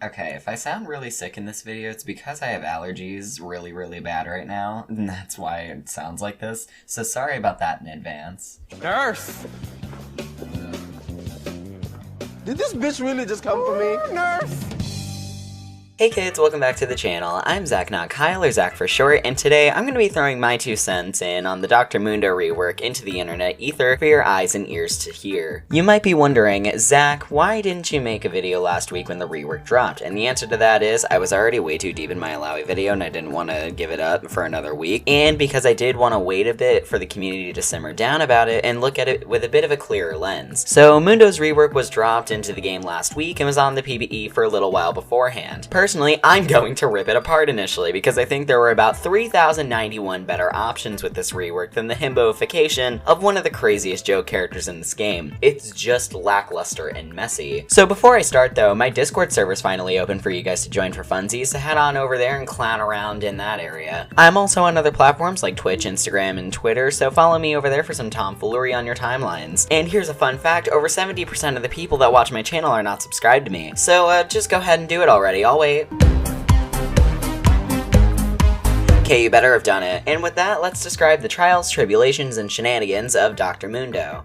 Okay, if I sound really sick in this video, it's because I have allergies really bad right now, and that's why it sounds like this, so sorry about that in advance. Nurse! Did this bitch really just come for me? Nurse! Hey kids, welcome back to the channel. I'm Zach, not Kyle, or Zach for short, and today I'm going to be throwing my 2 cents in on the Dr. Mundo rework into the internet ether for your eyes and ears to hear. You might be wondering, Zach, why didn't you make a video last week when the rework dropped? And the answer to that is, I was already way too deep in my Alawi video and I didn't want to give it up for another week, and because I did want to wait a bit for the community to simmer down about it and look at it with a bit of a clearer lens. So Mundo's rework was dropped into the game last week and was on the PBE for a little while beforehand. Personally, I'm going to rip it apart initially because I think there were about 3,091 better options with this rework than the himboification of one of the craziest joke characters in this game. It's just lackluster and messy. So before I start though, my Discord server's finally open for you guys to join for funsies, so head on over there and clown around in that area. I'm also on other platforms like Twitch, Instagram, and Twitter, so follow me over there for some tomfoolery on your timelines. And here's a fun fact, over 70% of the people that watch my channel are not subscribed to me, so just go ahead and do it already, I'll wait. Okay, you better have done it. And with that, let's describe the trials, tribulations, and shenanigans of Dr. Mundo.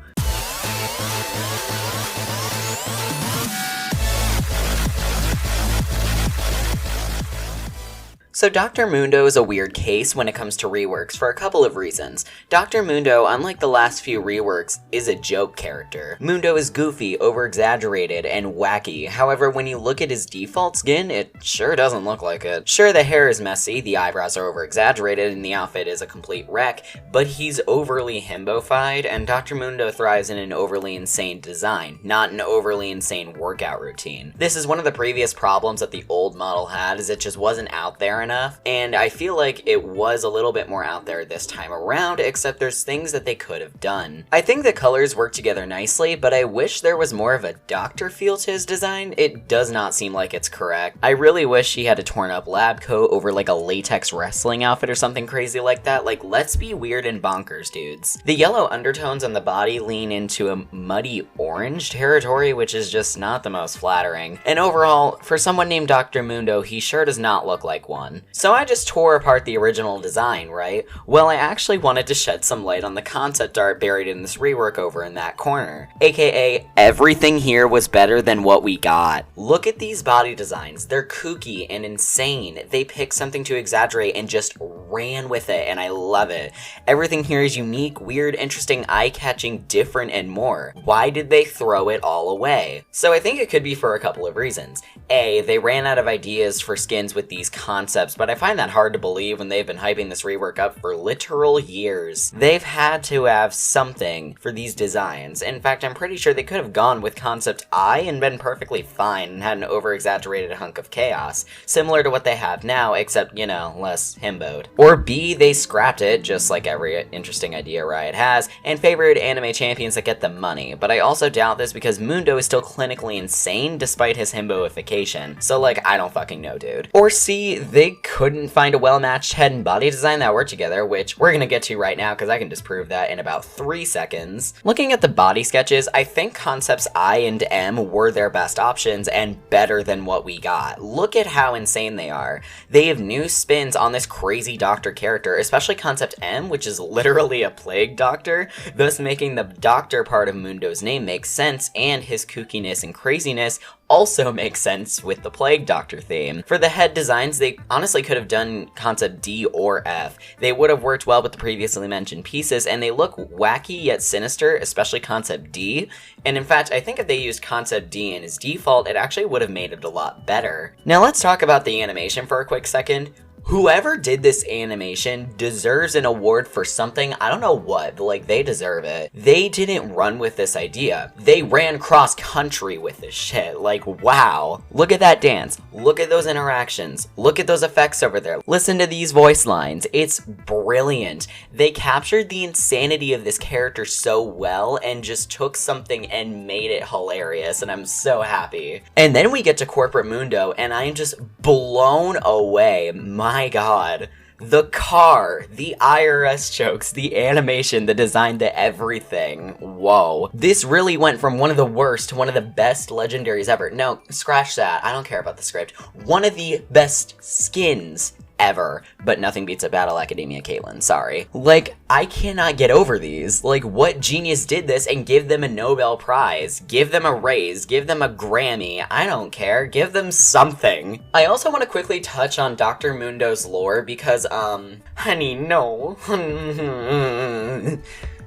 So Dr. Mundo is a weird case when it comes to reworks for a couple of reasons. Dr. Mundo, unlike the last few reworks, is a joke character. Mundo is goofy, over-exaggerated, and wacky. However, when you look at his default skin, it sure doesn't look like it. Sure, the hair is messy, the eyebrows are over-exaggerated, and the outfit is a complete wreck, but he's overly himbofied, and Dr. Mundo thrives in an overly insane design, not an overly insane workout routine. This is one of the previous problems that the old model had, is it just wasn't out there enough, and I feel like it was a little bit more out there this time around, except there's things that they could have done. I think the colors work together nicely, but I wish there was more of a doctor feel to his design. It does not seem like it's correct. I really wish he had a torn up lab coat over like a latex wrestling outfit or something crazy like that. Like, let's be weird and bonkers, dudes. The yellow undertones on the body lean into a muddy orange territory, which is just not the most flattering. And overall, for someone named Dr. Mundo, he sure does not look like one. So I just tore apart the original design, right? Well, I actually wanted to shed some light on the concept art buried in this rework over in that corner. AKA, everything here was better than what we got. Look at these body designs. They're kooky and insane. They picked something to exaggerate and just ran with it, and I love it. Everything here is unique, weird, interesting, eye-catching, different, and more. Why did they throw it all away? So I think it could be for a couple of reasons. A, they ran out of ideas for skins with these concepts, but I find that hard to believe when they've been hyping this rework up for literal years. They've had to have something for these designs. In fact, I'm pretty sure they could have gone with concept I and been perfectly fine and had an over-exaggerated hunk of chaos, similar to what they have now, except, you know, less himboed. Or B, they scrapped it, just like every interesting idea Riot has, and favored anime champions that get the money. But I also doubt this because Mundo is still clinically insane despite his himboification. So like, I don't fucking know, dude. Or C, they couldn't find a well-matched head and body design that worked together, which we're gonna get to right now because I can disprove that in about 3 seconds. Looking at the body sketches, I think concepts I and M were their best options and better than what we got. Look at how insane they are. They have new spins on this crazy doctor character, especially concept M, which is literally a plague doctor, thus making the doctor part of Mundo's name make sense, and his kookiness and craziness also makes sense with the Plague Doctor theme. For the head designs, they honestly could have done concept D or F. They would have worked well with the previously mentioned pieces, and they look wacky yet sinister, especially concept D. And in fact, I think if they used concept D in his default, it actually would have made it a lot better. Now let's talk about the animation for a quick second. Whoever did this animation deserves an award for something, I don't know what, but like they deserve it. They didn't run with this idea. They ran cross country with this shit. Like, wow. Look at that dance. Look at those interactions. Look at those effects over there. Listen to these voice lines. It's brilliant. They captured the insanity of this character so well and just took something and made it hilarious, and I'm so happy. And then we get to Corporate Mundo and I am just blown away. My god. The car, the IRS jokes, the animation, the design, the everything. Whoa. This really went from one of the worst to one of the best legendaries ever. No, scratch that. I don't care about the script. One of the best skins ever, but nothing beats a Battle Academia Caitlyn, sorry. Like, I cannot get over these. Like, what genius did this and give them a Nobel Prize? Give them a raise, give them a Grammy, I don't care, give them something. I also want to quickly touch on Dr. Mundo's lore because, honey, no.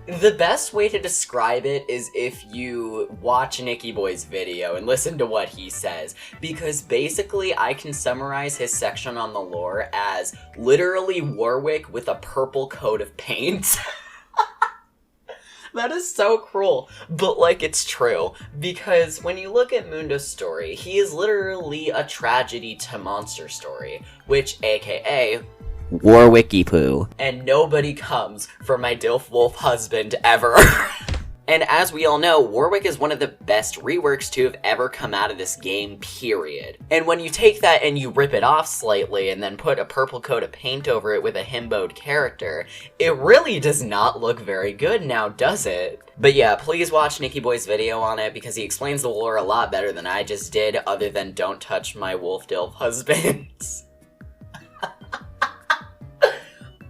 The best way to describe it is if you watch Nicky Boy's video and listen to what he says, because basically I can summarize his section on the lore as literally Warwick with a purple coat of paint. That is so cruel, but like it's true, because when you look at Mundo's story, he is literally a tragedy to monster story, which aka Warwicky poo. And nobody comes for my Dilf Wolf husband ever. And as we all know, Warwick is one of the best reworks to have ever come out of this game, period. And when you take that and you rip it off slightly and then put a purple coat of paint over it with a himboed character, it really does not look very good now, does it? But yeah, please watch Nicky Boy's video on it because he explains the lore a lot better than I just did, other than don't touch my wolf Dilf husbands.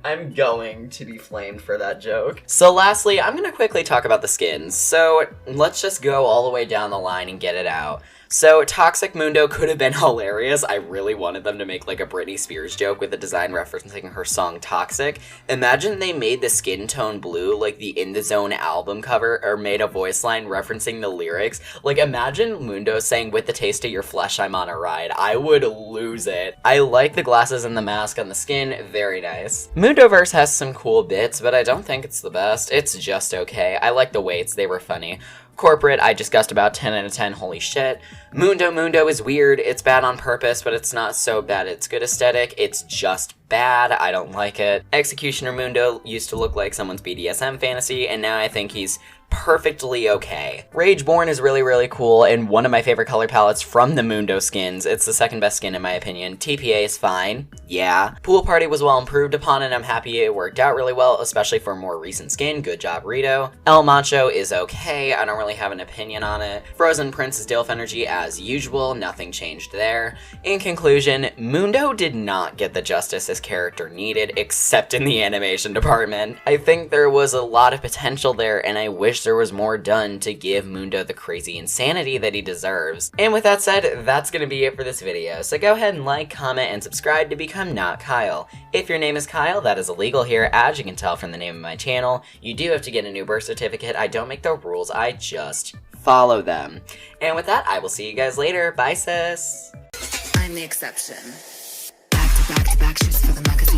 I'm going to be flamed for that joke. So lastly, I'm gonna quickly talk about the skins. So let's just go all the way down the line and get it out. So Toxic Mundo could have been hilarious. I really wanted them to make like a Britney Spears joke with the design referencing her song Toxic. Imagine they made the skin tone blue like the In The Zone album cover, or made a voice line referencing the lyrics. Like imagine Mundo saying, "With the taste of your flesh, I'm on a ride." I would lose it. I like the glasses and the mask on the skin, very nice. Mundoverse has some cool bits, but I don't think it's the best. It's just okay. I like the weights, they were funny. Corporate, I just guessed about 10 out of 10, holy shit. Mundo is weird, it's bad on purpose, but it's not so bad it's good aesthetic, it's just bad, I don't like it. Executioner Mundo used to look like someone's BDSM fantasy, and now I think he's perfectly okay. Rageborn is really, really cool, and one of my favorite color palettes from the Mundo skins. It's the second best skin in my opinion. TPA is fine, yeah. Pool Party was well improved upon, and I'm happy it worked out really well, especially for a more recent skin. Good job, Rito. El Macho is okay, I don't really have an opinion on it. Frozen Prince is Dilf Energy as usual, nothing changed there. In conclusion, Mundo did not get the justice his character needed, except in the animation department. I think there was a lot of potential there, and I wish there was more done to give Mundo the crazy insanity that he deserves. And with that said, that's gonna be it for this video, so go ahead and like, comment, and subscribe to become not Kyle. If your name is Kyle, that is illegal here, as you can tell from the name of my channel. You do have to get a new birth certificate. I don't make the rules, I just follow them. And with that, I will see you guys later. Bye, sis. I'm the exception. Back to back to back shoots for the magazine.